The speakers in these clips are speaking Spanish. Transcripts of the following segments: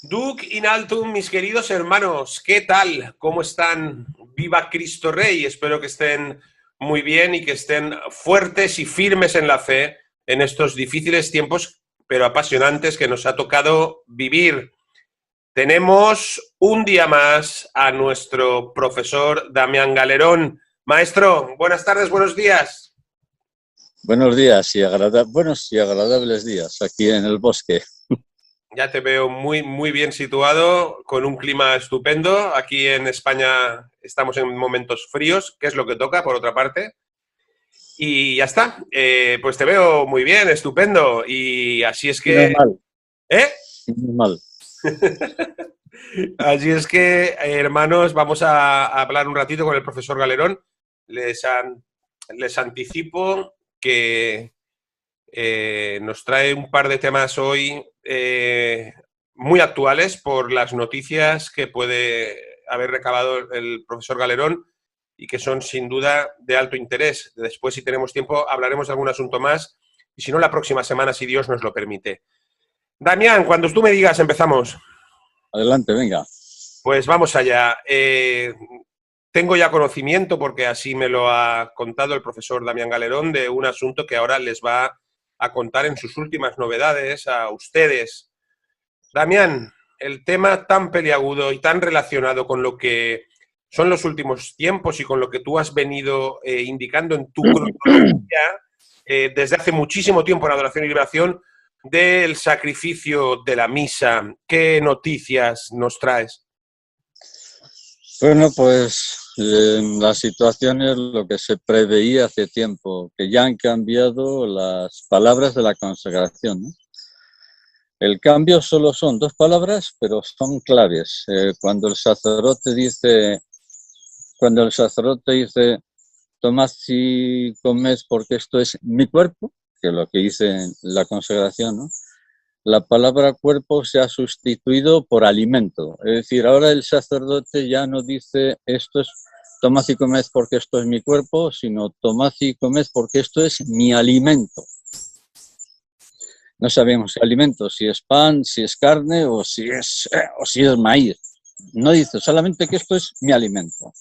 Duc in altum, mis queridos hermanos, ¿qué tal? ¿Cómo están? Viva Cristo Rey. Espero que estén muy bien y que estén fuertes y firmes en la fe en estos difíciles tiempos, pero apasionantes que nos ha tocado vivir. Tenemos un día más a nuestro profesor Damián Galerón. Maestro, buenas tardes, buenos días. Buenos días y buenos y agradables días aquí en el bosque. Ya te veo muy bien situado, con un clima estupendo. Aquí en España estamos en momentos fríos, que es lo que toca, por otra parte. Y ya está. Pues te veo muy bien, estupendo. Y así es que... Normal, ¿Eh? normal. Así es que, hermanos, vamos a hablar un ratito con el profesor Galerón. Les anticipo que nos trae un par de temas hoy muy actuales por las noticias que puede haber recabado el profesor Galerón y que son sin duda de alto interés. Después, si tenemos tiempo, hablaremos de algún asunto más y si no, la próxima semana, si Dios nos lo permite. Damián, cuando tú me digas, empezamos. Adelante, venga. Pues vamos allá. Tengo ya conocimiento, porque así me lo ha contado el profesor Damián Galerón, de un asunto que ahora les va a contar en sus últimas novedades a ustedes. Damián, el tema tan peliagudo y tan relacionado con lo que son los últimos tiempos y con lo que tú has venido indicando en tu cronología desde hace muchísimo tiempo en Adoración y Liberación, del sacrificio de la misa. ¿Qué noticias nos traes? Bueno, pues la situación es lo que se preveía hace tiempo, que ya han cambiado las palabras de la consagración, ¿no? El cambio solo son dos palabras, pero son claves. Cuando el sacerdote dice, tomad y comed porque esto es mi cuerpo, que es lo que dice en la consagración, ¿no? La palabra cuerpo se ha sustituido por alimento. Es decir, ahora el sacerdote ya no dice esto es tomad y comed porque esto es mi cuerpo, sino tomad y comed porque esto es mi alimento. No sabemos qué alimento, si es pan, si es carne o si es maíz. No dice solamente que esto es mi alimento.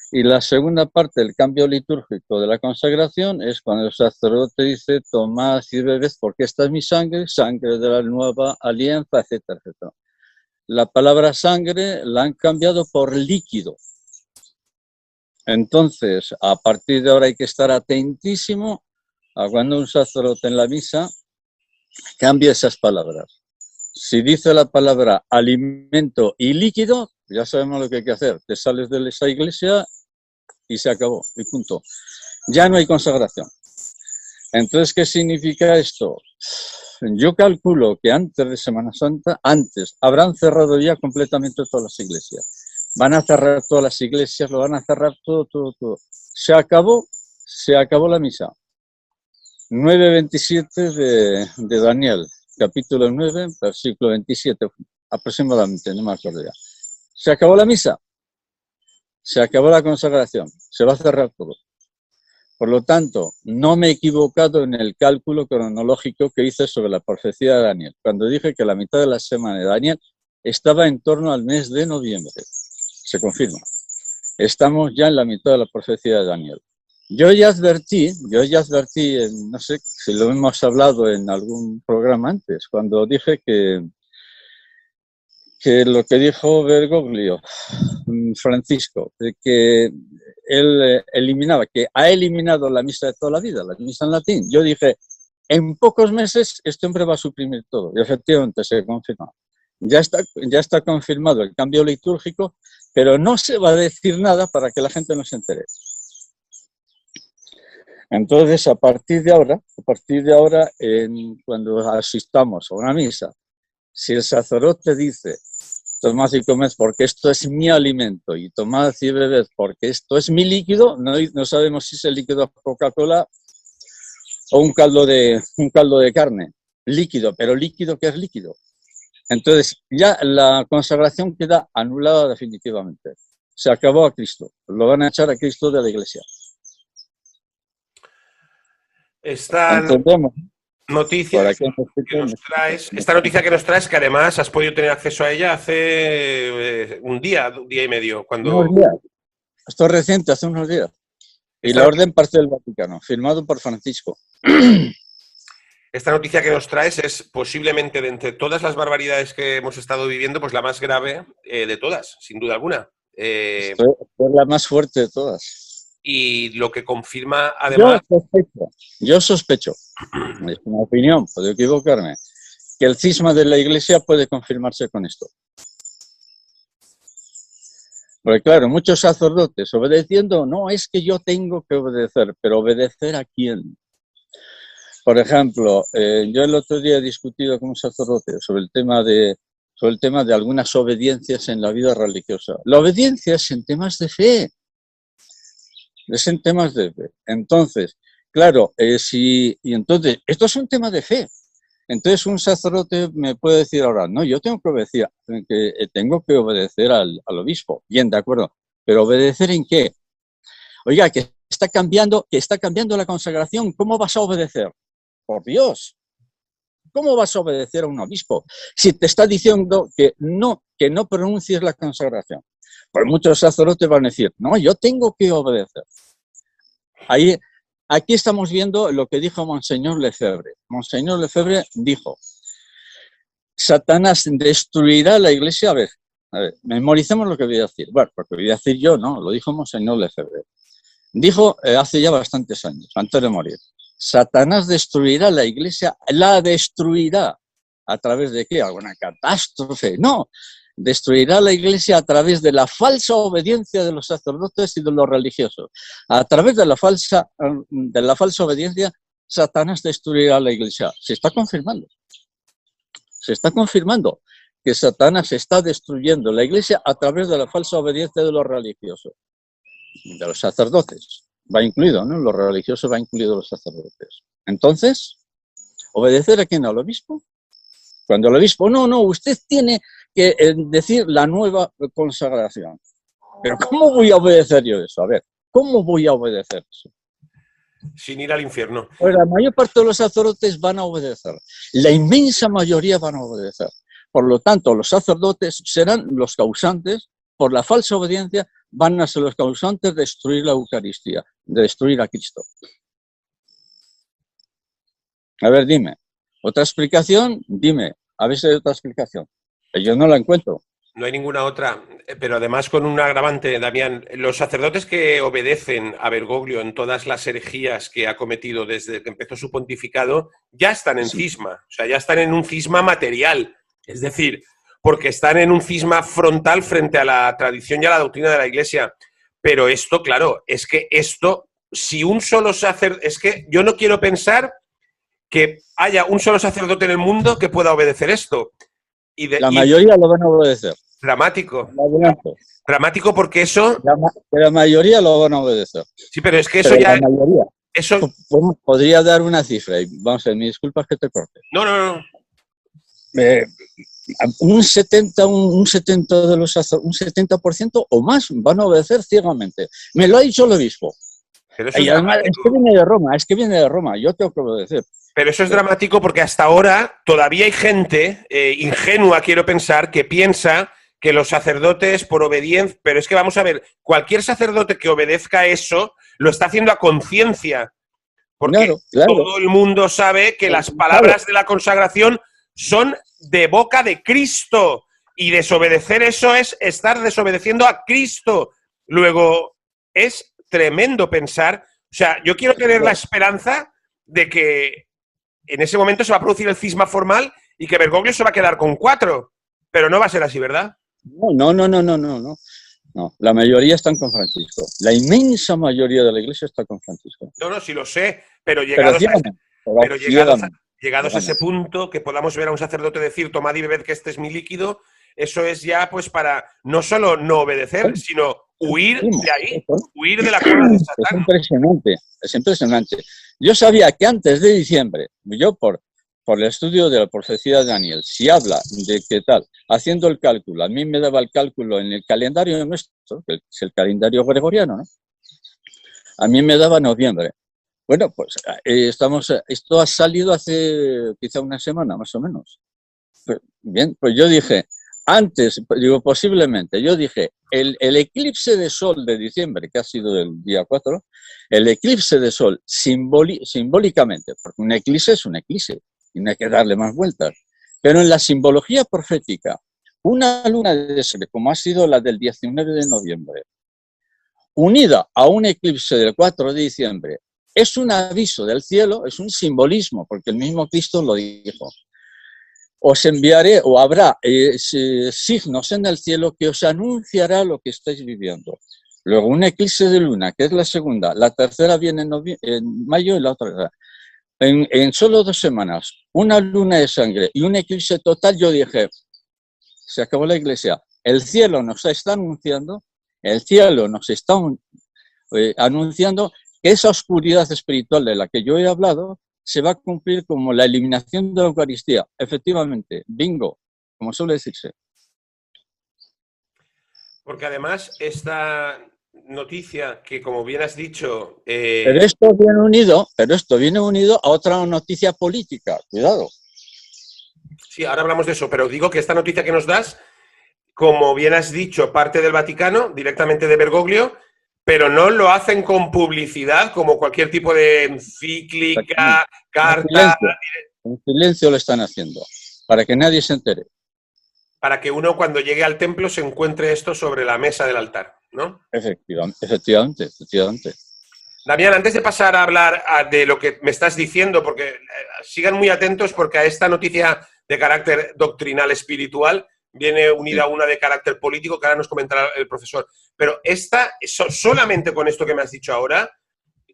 Y la segunda parte del cambio litúrgico de la consagración es cuando el sacerdote dice, tomad y bebed porque esta es mi sangre, sangre de la nueva alianza, etcétera, etcétera. La palabra sangre la han cambiado por líquido. Entonces, a partir de ahora hay que estar atentísimo a cuando un sacerdote en la misa cambia esas palabras. Si dice la palabra alimento y líquido, ya sabemos lo que hay que hacer. Te sales de esa iglesia y se acabó, y punto. Ya no hay consagración. Entonces, ¿qué significa esto? Yo calculo que antes de Semana Santa, habrán cerrado ya completamente todas las iglesias. Van a cerrar todas las iglesias, lo van a cerrar todo. Se acabó la misa. 9:27 de Daniel, capítulo 9, versículo 27, aproximadamente, no me acuerdo ya. Se acabó la misa, se acabó la consagración, se va a cerrar todo. Por lo tanto, no me he equivocado en el cálculo cronológico que hice sobre la profecía de Daniel, cuando dije que la mitad de la semana de Daniel estaba en torno al mes de noviembre. Se confirma. Estamos ya en la mitad de la profecía de Daniel. Yo ya advertí, no sé si lo hemos hablado en algún programa antes, cuando dije que lo que dijo Bergoglio, Francisco, de que él ha eliminado la misa de toda la vida, la misa en latín. Yo dije, en pocos meses este hombre va a suprimir todo, y efectivamente se confirma. Ya está confirmado el cambio litúrgico, pero no se va a decir nada para que la gente no se entere. Entonces, a partir de ahora, cuando asistamos a una misa, si el sacerdote dice, tomad y comed porque esto es mi alimento, y tomad y bebed porque esto es mi líquido, no sabemos si es el líquido Coca-Cola o un caldo de carne, líquido, pero líquido, ¿qué es líquido? Entonces, ya la consagración queda anulada definitivamente. Se acabó a Cristo, lo van a echar a Cristo de la iglesia. Están... ¿Entendemos? noticia Por aquí que nos traes, esta noticia que nos traes, que además has podido tener acceso a ella hace un día y medio, unos cuando días. Esto es reciente, hace unos días. Y esta la noticia, orden parte del Vaticano, firmado por Francisco. esta noticia que nos traes es posiblemente de entre todas las barbaridades que hemos estado viviendo, pues la más grave de todas, sin duda alguna. Esto es la más fuerte de todas. Y lo que confirma además... Yo sospecho, es una opinión, puedo equivocarme, que el cisma de la Iglesia puede confirmarse con esto. Porque claro, muchos sacerdotes obedeciendo, no es que yo tengo que obedecer, pero ¿obedecer a quién? Por ejemplo, yo el otro día he discutido con un sacerdote sobre el tema de algunas obediencias en la vida religiosa. La obediencia es en temas de fe. Es en temas de fe. Entonces, claro, y entonces, esto es un tema de fe. Entonces un sacerdote me puede decir ahora, no, yo tengo tengo que obedecer al obispo. Bien, de acuerdo. Pero ¿obedecer en qué? Oiga, que está cambiando la consagración. ¿Cómo vas a obedecer? Por Dios. ¿Cómo vas a obedecer a un obispo si te está diciendo que no pronuncies la consagración? Pues muchos sacerdotes van a decir, no, yo tengo que obedecer. Aquí estamos viendo lo que dijo Monseñor Lefebvre. Monseñor Lefebvre dijo, Satanás destruirá la iglesia. A ver, memoricemos lo que voy a decir. Bueno, porque voy a decir yo, no, lo dijo Monseñor Lefebvre. Dijo hace ya bastantes años, antes de morir, Satanás destruirá la iglesia, la destruirá. ¿A través de qué? ¿Alguna catástrofe? No, destruirá la iglesia a través de la falsa obediencia de los sacerdotes y de los religiosos. A través de la falsa obediencia, Satanás destruirá la iglesia. Se está confirmando. Se está confirmando que Satanás está destruyendo la iglesia a través de la falsa obediencia de los religiosos, de los sacerdotes. Va incluido, ¿no? Los religiosos va incluido los sacerdotes. Entonces, ¿obedecer a quién? ¿Al obispo? Cuando el obispo, no, usted tiene que decir la nueva consagración. Pero ¿cómo voy a obedecer yo eso? A ver, ¿cómo voy a obedecer eso? Sin ir al infierno. Pues la mayor parte de los sacerdotes van a obedecer. La inmensa mayoría van a obedecer. Por lo tanto, los sacerdotes serán los causantes, por la falsa obediencia, van a ser los causantes de destruir la Eucaristía, de destruir a Cristo. A ver, dime. ¿Otra explicación? Dime. A ver si hay otra explicación. Yo no la encuentro. No hay ninguna otra, pero además con un agravante, Damián. Los sacerdotes que obedecen a Bergoglio en todas las herejías que ha cometido desde que empezó su pontificado, ya están en cisma, o sea, ya están en un cisma material. Es decir, porque están en un cisma frontal frente a la tradición y a la doctrina de la Iglesia. Pero esto, claro, es que esto, si un solo sacerdote, es que yo no quiero pensar que haya un solo sacerdote en el mundo que pueda obedecer esto. La mayoría lo van a obedecer. Dramático. Dramático porque eso... La mayoría lo van a obedecer. Sí, pero es que eso ya... La mayoría. Eso... Podría dar una cifra. Y vamos a ver, mis disculpas que te corte. No. Un 70% o más van a obedecer ciegamente. Me lo ha dicho el obispo. Pero eso y además, es que viene de Roma, yo tengo que obedecer. Pero eso es dramático porque hasta ahora todavía hay gente ingenua, quiero pensar, que piensa que los sacerdotes por obediencia... Pero es que vamos a ver, cualquier sacerdote que obedezca eso lo está haciendo a conciencia. Porque claro. Todo el mundo sabe que las palabras de la consagración son de boca de Cristo. Y desobedecer eso es estar desobedeciendo a Cristo. Luego, es tremendo pensar... O sea, yo quiero tener la esperanza de que en ese momento se va a producir el cisma formal y que Bergoglio se va a quedar con 4. Pero no va a ser así, ¿verdad? No. La mayoría están con Francisco. La inmensa mayoría de la iglesia está con Francisco. No, sí lo sé, pero llegados a ese punto, que podamos ver a un sacerdote decir, tomad y bebed que este es mi líquido, eso es ya pues para no solo no obedecer, sino huir de ahí, huir de la cueva de Satán. Es impresionante. Yo sabía que antes de diciembre, yo por el estudio de la profecía de Daniel, si habla de qué tal, haciendo el cálculo, a mí me daba el cálculo en el calendario nuestro, que es el calendario gregoriano, ¿no? A mí me daba noviembre. Bueno, pues esto ha salido hace quizá una semana, más o menos. Bien, pues yo dije, antes, digo, posiblemente, yo dije, el eclipse de sol de diciembre, que ha sido el día 4, el eclipse de sol simbólicamente, porque un eclipse es un eclipse, y no hay que darle más vueltas, pero en la simbología profética, una luna de sol, como ha sido la del 19 de noviembre, unida a un eclipse del 4 de diciembre, es un aviso del cielo, es un simbolismo, porque el mismo Cristo lo dijo. Os enviaré o habrá signos en el cielo que os anunciará lo que estáis viviendo. Luego un eclipse de luna, que es la segunda, la tercera viene en mayo y la otra. En solo 2 semanas, una luna de sangre y un eclipse total, yo dije, se acabó la iglesia. El cielo nos está anunciando, el cielo nos está anunciando que esa oscuridad espiritual de la que yo he hablado se va a cumplir como la eliminación de la Eucaristía. Efectivamente, bingo, como suele decirse. Porque además esta noticia que, como bien has dicho... Pero esto viene unido a otra noticia política, cuidado. Sí, ahora hablamos de eso, pero digo que esta noticia que nos das, como bien has dicho, parte del Vaticano, directamente de Bergoglio, pero no lo hacen con publicidad, como cualquier tipo de encíclica, carta, En silencio lo están haciendo, para que nadie se entere. para que uno cuando llegue al templo se encuentre esto sobre la mesa del altar, ¿no? Efectivamente. Damián, antes de pasar a hablar de lo que me estás diciendo, porque sigan muy atentos porque a esta noticia de carácter doctrinal espiritual viene unida una de carácter político que ahora nos comentará el profesor. Pero esta, solamente con esto que me has dicho ahora,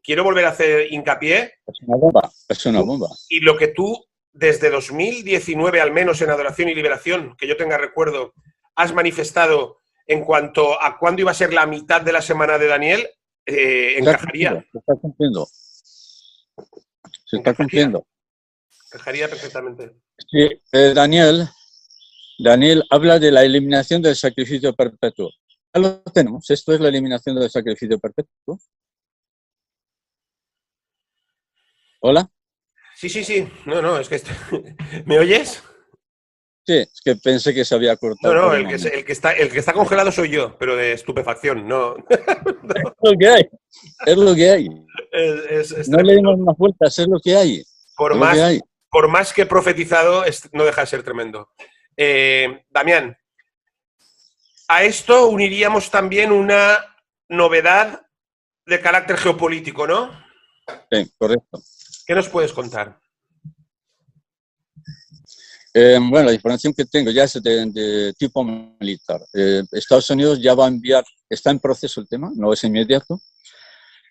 quiero volver a hacer hincapié. Es una bomba. Y lo que tú, desde 2019 al menos en Adoración y Liberación, que yo tenga recuerdo, has manifestado en cuanto a cuándo iba a ser la mitad de la semana de Daniel, encajaría. Se está cumpliendo. Se está cumpliendo. Encajaría perfectamente. Sí, Daniel habla de la eliminación del sacrificio perpetuo. Ya lo tenemos. Esto es la eliminación del sacrificio perpetuo. ¿Hola? Sí. No, es que... ¿Me oyes? Sí, es que pensé que se había cortado. No, el que está congelado soy yo, pero de estupefacción, no. Es lo que hay. Es lo que hay. No le demos más vueltas, es lo que hay. Por más que he profetizado, no deja de ser tremendo. Damián, a esto uniríamos también una novedad de carácter geopolítico, ¿no? Sí, correcto. ¿Qué nos puedes contar? Bueno, la información que tengo ya es de tipo militar. Estados Unidos ya va a enviar, está en proceso el tema, no es inmediato,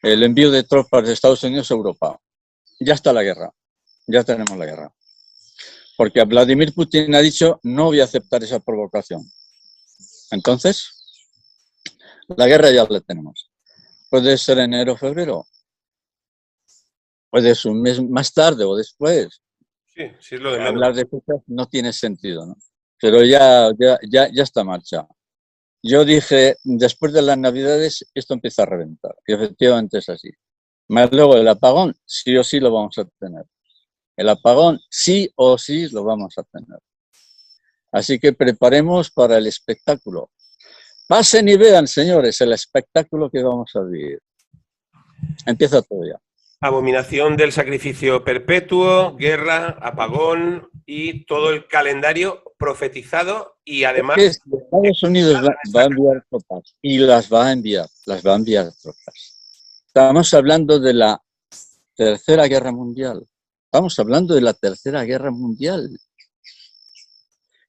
el envío de tropas de Estados Unidos a Europa. Ya está la guerra, ya tenemos la guerra. Porque Vladimir Putin ha dicho, no voy a aceptar esa provocación. Entonces, la guerra ya la tenemos. Puede ser enero o febrero, puede ser un mes más tarde o después. Sí, es lo de menos. Hablar de fechas no tiene sentido, ¿no? Pero ya está en marcha. Yo dije, después de las Navidades, esto empieza a reventar. Y efectivamente es así. Más luego el apagón, sí o sí lo vamos a tener. El apagón, sí o sí lo vamos a tener. Así que preparemos para el espectáculo. Pasen y vean, señores, el espectáculo que vamos a vivir. Empieza todo ya. Abominación del sacrificio perpetuo, guerra, apagón y todo el calendario profetizado y además... Estados Unidos va a enviar tropas y las va a enviar tropas. Estamos hablando de la Tercera Guerra Mundial. Estamos hablando de la Tercera Guerra Mundial.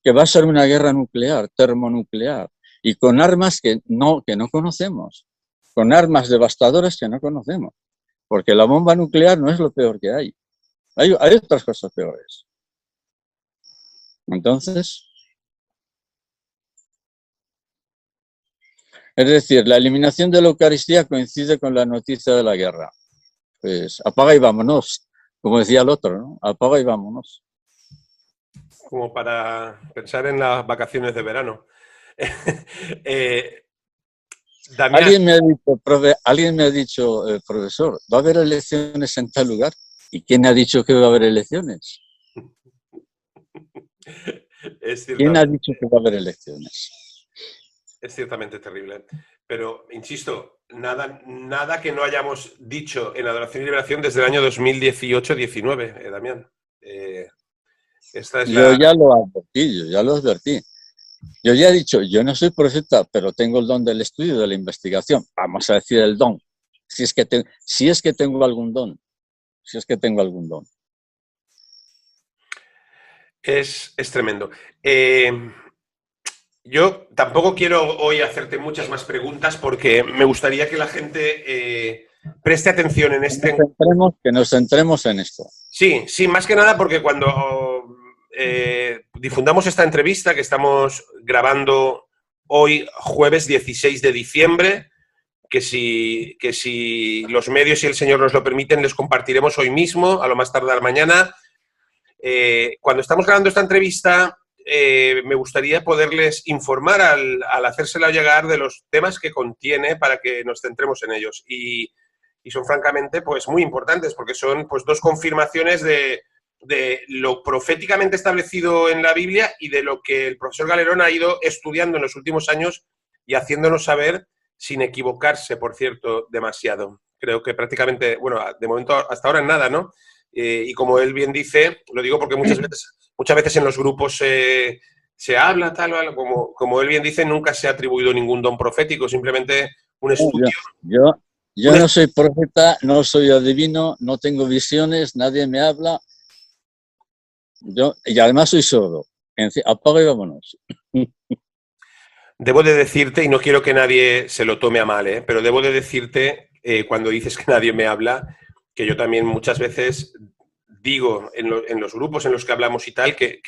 Que va a ser una guerra nuclear, termonuclear, y con armas que no conocemos, con armas devastadoras que no conocemos. Porque la bomba nuclear no es lo peor que hay. Hay otras cosas peores. Entonces, es decir, la eliminación de la Eucaristía coincide con la noticia de la guerra. Pues apaga y vámonos, como decía el otro, ¿no? Apaga y vámonos. Como para pensar en las vacaciones de verano. Damián, Alguien me ha dicho, profesor, ¿va a haber elecciones en tal lugar? ¿Y quién ha dicho que va a haber elecciones? es ¿Quién ha ciertamente, dicho que va a haber elecciones? es ciertamente terrible. Pero, insisto, nada que no hayamos dicho en Adoración y Liberación desde el año 2018-19, Damián. Esta es Yo la... ya lo advertí, yo ya lo advertí. Yo ya he dicho, yo no soy profeta, pero tengo el don del estudio, de la investigación. Vamos a decir el don. Si es que tengo algún don. Si es que tengo algún don. Es tremendo. Yo tampoco quiero hoy hacerte muchas más preguntas porque me gustaría que la gente preste atención en este... Que nos centremos en esto. Sí, sí, más que nada porque cuando difundamos esta entrevista que estamos grabando hoy, jueves 16 de diciembre, que si los medios y el Señor nos lo permiten, les compartiremos hoy mismo, a lo más tardar mañana. Cuando estamos grabando esta entrevista, me gustaría poderles informar al hacérsela llegar de los temas que contiene para que nos centremos en ellos. Y son francamente pues muy importantes porque son pues dos confirmaciones de lo proféticamente establecido en la Biblia y de lo que el profesor Galerón ha ido estudiando en los últimos años y haciéndonos saber, sin equivocarse, por cierto, demasiado. Creo que prácticamente, bueno, de momento hasta ahora nada, ¿no? Y como él bien dice, lo digo porque muchas veces en los grupos se habla, tal, como él bien dice, nunca se ha atribuido ningún don profético, simplemente un estudio. Yo no soy profeta, no soy adivino, no tengo visiones, nadie me habla. Y además soy sordo. Apaga y vámonos. Debo de decirte, y no quiero que nadie se lo tome a mal, pero debo de decirte, cuando dices que nadie me habla, que yo también muchas veces digo en los grupos en los que hablamos y tal, que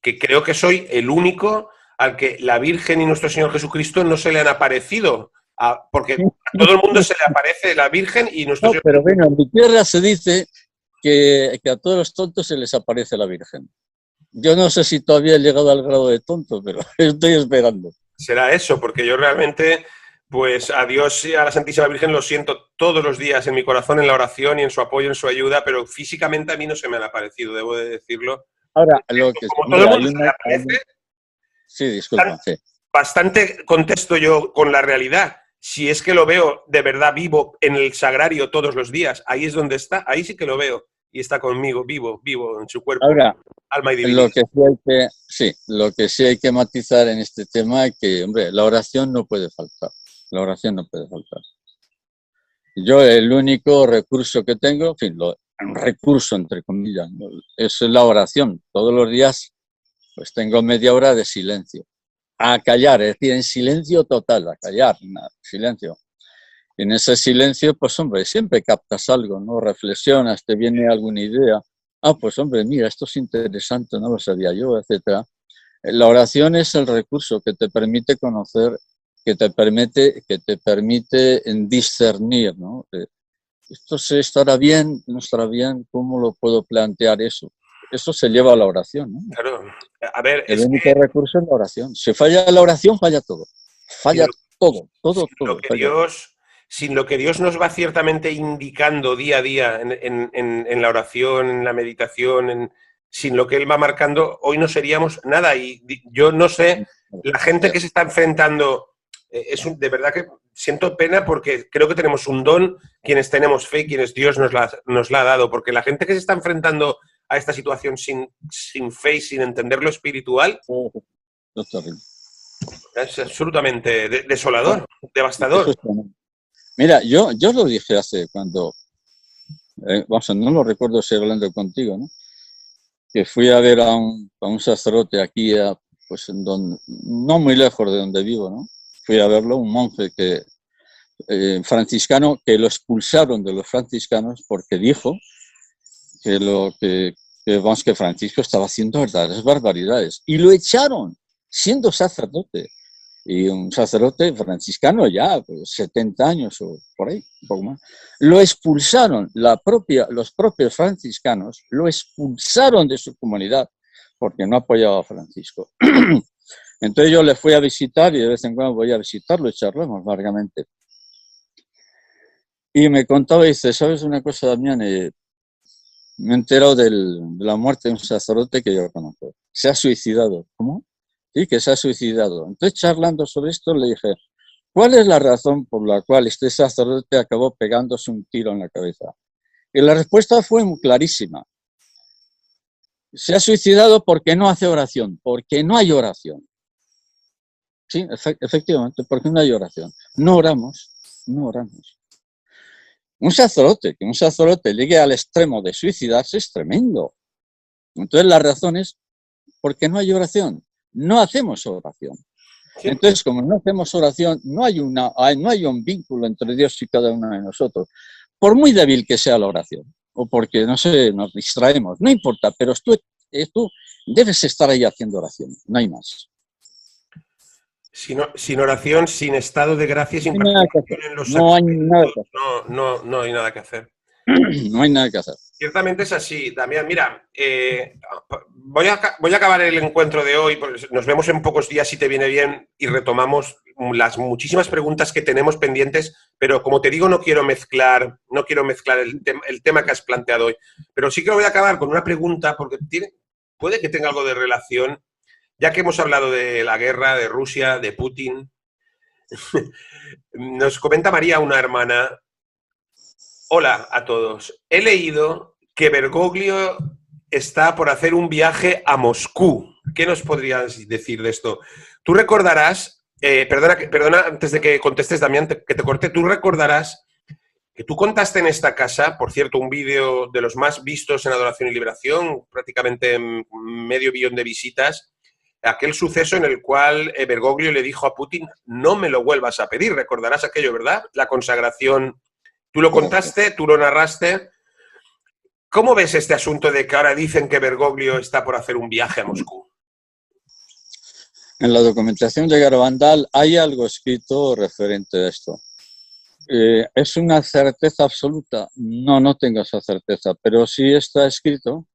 creo que soy el único al que la Virgen y nuestro Señor Jesucristo no se le han aparecido, porque a todo el mundo se le aparece la Virgen y nuestro Señor. Pero bueno, en mi tierra se dice que a todos los tontos se les aparece la Virgen. Yo no sé si todavía he llegado al grado de tonto, pero estoy esperando. Será eso, porque yo realmente, pues a Dios y a la Santísima Virgen lo siento todos los días en mi corazón, en la oración y en su apoyo, en su ayuda, pero físicamente a mí no se me han aparecido, debo de decirlo. Ahora, lo que como todo el mundo se le aparece, sí, disculpa. Sí. Bastante contesto yo con la realidad. Si es que lo veo de verdad vivo en el sagrario todos los días, ahí es donde está, ahí sí que lo veo y está conmigo, vivo en su cuerpo, ahora, alma y divinidad. Lo que sí hay que matizar en este tema es que, hombre, la oración no puede faltar. La oración no puede faltar. Yo el único recurso que tengo, en fin, un recurso entre comillas, ¿no?, es la oración. Todos los días pues tengo media hora de silencio. A callar, es decir, en silencio total, a callar, silencio. Y en ese silencio, pues hombre, siempre captas algo, ¿no? Reflexionas, te viene alguna idea. Pues hombre, mira, esto es interesante, no lo sabía yo, etcétera. La oración es el recurso que te permite conocer, que te permite discernir, ¿no? Esto se estará bien, no estará bien, ¿cómo lo puedo plantear eso? Eso se lleva a la oración, ¿no? Claro. A ver, el único recurso es la oración. Si falla la oración, falla todo. Falla todo. Sin lo que Dios nos va ciertamente indicando día a día en la oración, en la meditación, sin lo que Él va marcando, hoy no seríamos nada. Y yo no sé, la gente que se está enfrentando, de verdad que siento pena porque creo que tenemos un don, quienes tenemos fe, quienes Dios nos la ha dado, porque la gente que se está enfrentando a esta situación sin fe y sin entender lo espiritual, es absolutamente desolador, devastador. Mira, yo lo dije hace cuando, no lo recuerdo si hablando contigo, ¿no? Que fui a ver a un sacerdote aquí, pues no muy lejos de donde vivo, ¿no? Fui a verlo, un monje franciscano, que lo expulsaron de los franciscanos porque dijo que Francisco estaba haciendo verdaderas barbaridades. Y lo echaron, siendo sacerdote. Y un sacerdote franciscano ya, pues 70 años o por ahí, un poco más. Lo expulsaron, los propios franciscanos lo expulsaron de su comunidad porque no apoyaba a Francisco. Entonces yo le fui a visitar y de vez en cuando voy a visitarlo y charlamos largamente. Y me contaba, dice, ¿sabes una cosa, Damián? Me he enterado de la muerte de un sacerdote que yo conozco. Se ha suicidado. ¿Cómo? Sí, que se ha suicidado. Entonces, charlando sobre esto, le dije, ¿cuál es la razón por la cual este sacerdote acabó pegándose un tiro en la cabeza? Y la respuesta fue muy clarísima. Se ha suicidado porque no hace oración, porque no hay oración. Sí, efectivamente, porque no hay oración. No oramos, no oramos. Que un sacerdote llegue al extremo de suicidarse es tremendo. Entonces la razón es porque no hay oración, no hacemos oración. Sí. Entonces, como no hacemos oración, no hay un vínculo entre Dios y cada uno de nosotros. Por muy débil que sea la oración, o porque, no sé, nos distraemos, no importa, pero tú debes estar ahí haciendo oración, no hay más. Sin oración, sin estado de gracia, sin No hay nada que hacer. participación en los No hay nada que sacramentos, no hay nada que hacer. No hay nada que hacer. Ciertamente es así, Damián. Mira, voy a acabar el encuentro de hoy, porque nos vemos en pocos días si te viene bien y retomamos las muchísimas preguntas que tenemos pendientes, pero como te digo, no quiero mezclar el tema que has planteado hoy. Pero sí que lo voy a acabar con una pregunta, porque puede que tenga algo de relación, ya que hemos hablado de la guerra, de Rusia, de Putin. Nos comenta María, una hermana. Hola a todos. He leído que Bergoglio está por hacer un viaje a Moscú. ¿Qué nos podrías decir de esto? Tú recordarás, perdona, antes de que contestes, Damián, que te corte, tú recordarás que tú contaste en esta casa, por cierto, un vídeo de los más vistos en Adoración y Liberación, prácticamente 500.000 de visitas, aquel suceso en el cual Bergoglio le dijo a Putin, no me lo vuelvas a pedir. Recordarás aquello, ¿verdad? La consagración. Tú lo contaste, tú lo narraste. ¿Cómo ves este asunto de que ahora dicen que Bergoglio está por hacer un viaje a Moscú? En la documentación de Garabandal hay algo escrito referente a esto. ¿Es una certeza absoluta? No, no tengo esa certeza, pero sí está escrito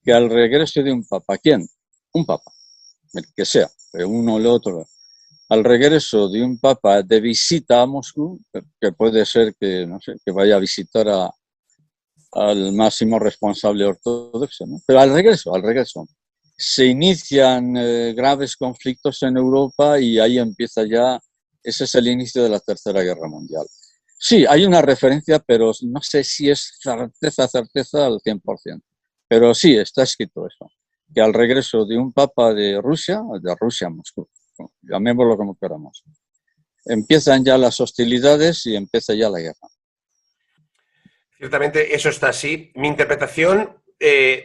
que al regreso de un papa, ¿quién? Un papa, el que sea, uno o el otro, al regreso de un papa de visita a Moscú, que puede ser que, no sé, que vaya a visitar al máximo responsable ortodoxo, ¿no? Pero al regreso, se inician graves conflictos en Europa y ahí empieza ya, ese es el inicio de la Tercera Guerra Mundial. Sí, hay una referencia, pero no sé si es certeza al 100%. Pero sí, está escrito eso, que al regreso de un papa de Rusia a Moscú, llamémoslo como queramos, empiezan ya las hostilidades y empieza ya la guerra. Ciertamente eso está así. Mi interpretación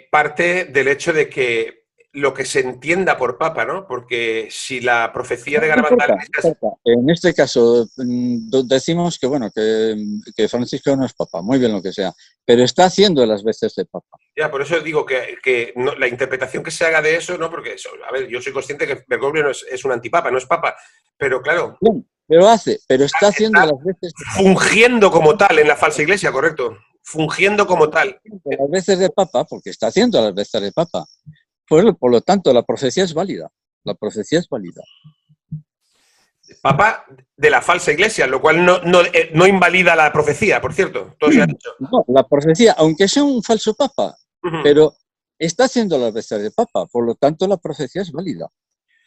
parte del hecho de que lo que se entienda por papa, ¿no? Porque si la profecía de Garabandal... En este caso decimos que, bueno, que Francisco no es papa, muy bien lo que sea, pero está haciendo las veces de papa. Ya, por eso digo que no, la interpretación que se haga de eso, ¿no? Porque, a ver, yo soy consciente que Bergoglio no es un antipapa, no es papa, pero claro... Bien, pero está haciendo las veces de papa. Fungiendo como tal en la falsa iglesia, correcto. Fungiendo como tal. Las veces de papa, porque está haciendo las veces de papa. Por lo tanto, la profecía es válida. La profecía es válida. Papa de la falsa iglesia, lo cual no invalida la profecía, por cierto. Todo se ha dicho. No, la profecía, aunque sea un falso papa, pero está haciendo las veces de papa. Por lo tanto, la profecía es válida.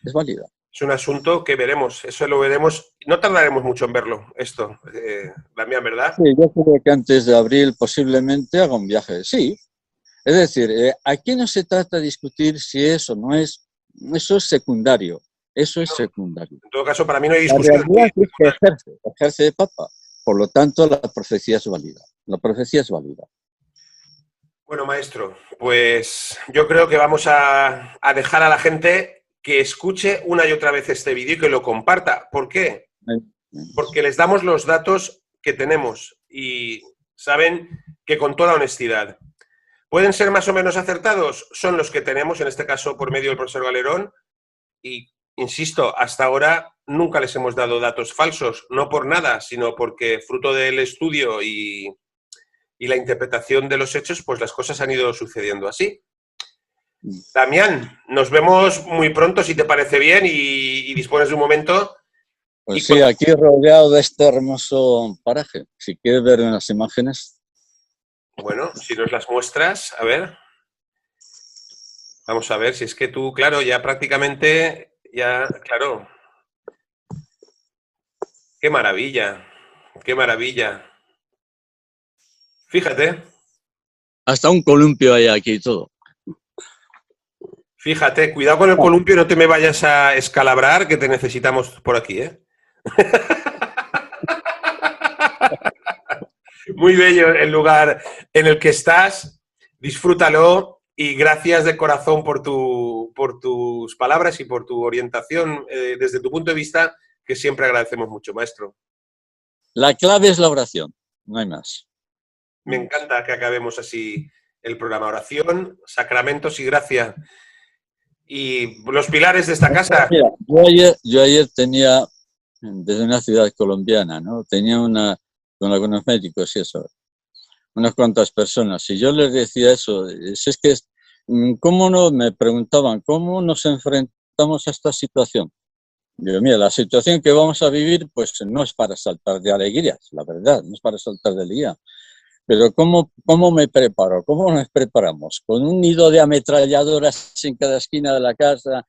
Es válida. Es un asunto que veremos, eso lo veremos, no tardaremos mucho en verlo, esto, Damián, ¿verdad? Sí, yo creo que antes de abril posiblemente haga un viaje, sí. Es decir, aquí no se trata de discutir si es o no es, eso es secundario, eso es secundario. En todo caso, para mí no hay discusión. La realidad es que ejerce de papa, por lo tanto la profecía es válida, la profecía es válida. Bueno, maestro, pues yo creo que vamos a dejar a la gente que escuche una y otra vez este vídeo y que lo comparta. ¿Por qué? Porque les damos los datos que tenemos y saben que con toda honestidad. ¿Pueden ser más o menos acertados? Son los que tenemos, en este caso por medio del profesor Galerón, y insisto, hasta ahora nunca les hemos dado datos falsos, no por nada, sino porque fruto del estudio y la interpretación de los hechos, pues las cosas han ido sucediendo así. Damián, nos vemos muy pronto, si te parece bien y dispones de un momento. Pues sí, aquí rodeado de este hermoso paraje. Si quieres ver unas imágenes. Bueno, si nos las muestras, a ver. Vamos a ver, si es que tú, claro, ya prácticamente, ya, claro. Qué maravilla, qué maravilla. Fíjate, Hasta un columpio hay aquí y todo. fíjate, cuidado con el columpio y no te me vayas a escalabrar, que te necesitamos por aquí, ¿eh? Muy bello el lugar en el que estás, disfrútalo y gracias de corazón por tus palabras y por tu orientación desde tu punto de vista, que siempre agradecemos mucho, maestro. La clave es la oración, no hay más. Me encanta que acabemos así el programa. Oración, sacramentos y gracia. Y los pilares de esta casa. Mira, yo ayer tenía, desde una ciudad colombiana, ¿no? Tenía con algunos médicos y eso, unas cuantas personas. Y yo les decía eso, es que, ¿cómo no? Me preguntaban, ¿cómo nos enfrentamos a esta situación? Yo, mira, la situación que vamos a vivir, pues no es para saltar de alegrías, la verdad, no es para saltar de alegría. Pero ¿cómo me preparo? ¿Cómo nos preparamos? ¿Con un nido de ametralladoras en cada esquina de la casa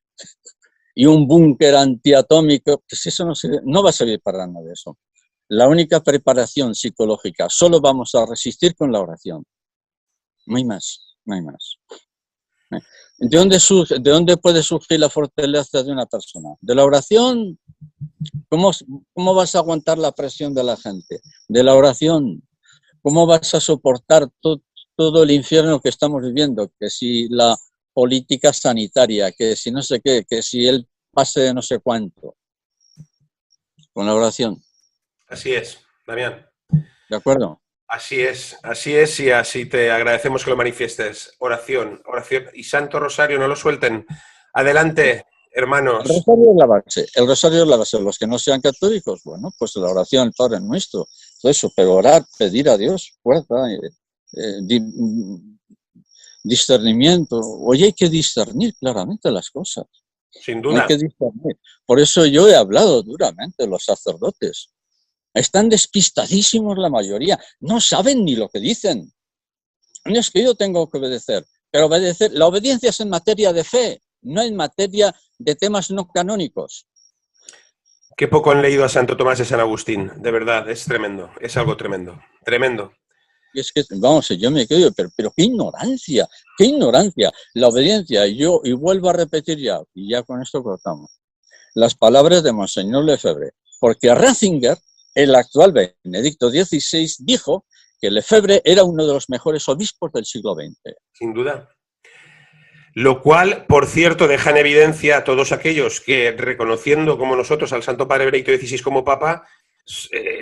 y un búnker antiatómico? Pues eso no va a servir para nada de eso. La única preparación psicológica, solo vamos a resistir con la oración. No hay más, no hay más. ¿De dónde puede surgir la fortaleza de una persona? ¿De la oración? ¿Cómo vas a aguantar la presión de la gente? De la oración. ¿Cómo vas a soportar todo el infierno que estamos viviendo? Que si la política sanitaria, que si no sé qué, que si el pase de no sé cuánto. Con la oración. Así es, Damián. ¿De acuerdo? Así es y así te agradecemos que lo manifiestes. Oración, oración y Santo Rosario, no lo suelten. Adelante, hermanos. El rosario es la base. El rosario es la base. Los que no sean católicos, bueno, pues la oración, el Padre Nuestro, todo eso, pero orar, pedir a Dios, fuerza, discernimiento. Hoy hay que discernir claramente las cosas. Sin duda. Hay que discernir. Por eso yo he hablado duramente, los sacerdotes. Están despistadísimos la mayoría. No saben ni lo que dicen. No es que yo tengo que obedecer, pero la obediencia es en materia de fe, no en materia de temas no canónicos. Qué poco han leído a Santo Tomás de San Agustín, de verdad, es tremendo, es algo tremendo, tremendo. Y es que, vamos, yo me quedo, pero qué ignorancia, la obediencia. Y vuelvo a repetir ya, y ya con esto cortamos, las palabras de Monseñor Lefebvre, porque Ratzinger, el actual Benedicto XVI, dijo que Lefebvre era uno de los mejores obispos del siglo XX. Sin duda. Lo cual, por cierto, deja en evidencia a todos aquellos que, reconociendo como nosotros al Santo Padre Benedicto XVI como Papa,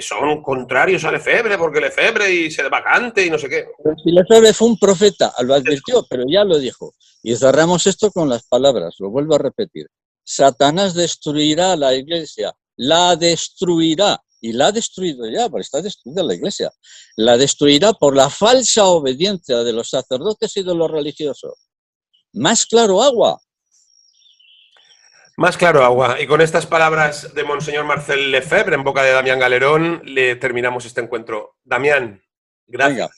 son contrarios a Lefebvre, porque Lefebvre y se vacante y no sé qué. Si Lefebvre fue un profeta, lo advirtió, pero ya lo dijo. Y cerramos esto con las palabras, lo vuelvo a repetir. Satanás destruirá a la iglesia, la destruirá, y la ha destruido ya, porque está destruida la iglesia. La destruirá por la falsa obediencia de los sacerdotes y de los religiosos. Más claro agua. Más claro agua. Y con estas palabras de Monseñor Marcel Lefebvre en boca de Damián Galerón, le terminamos este encuentro. Damián, gracias. Venga,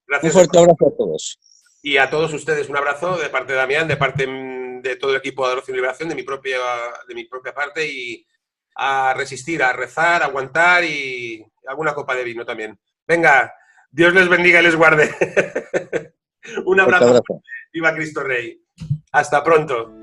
gracias un fuerte abrazo a todos. Y a todos ustedes un abrazo de parte de Damián, de parte de todo el equipo de Adoración y Liberación, de mi propia parte, y a resistir, a rezar, a aguantar y alguna copa de vino también. Venga, Dios les bendiga y les guarde. Un abrazo. Viva Cristo Rey. Hasta pronto.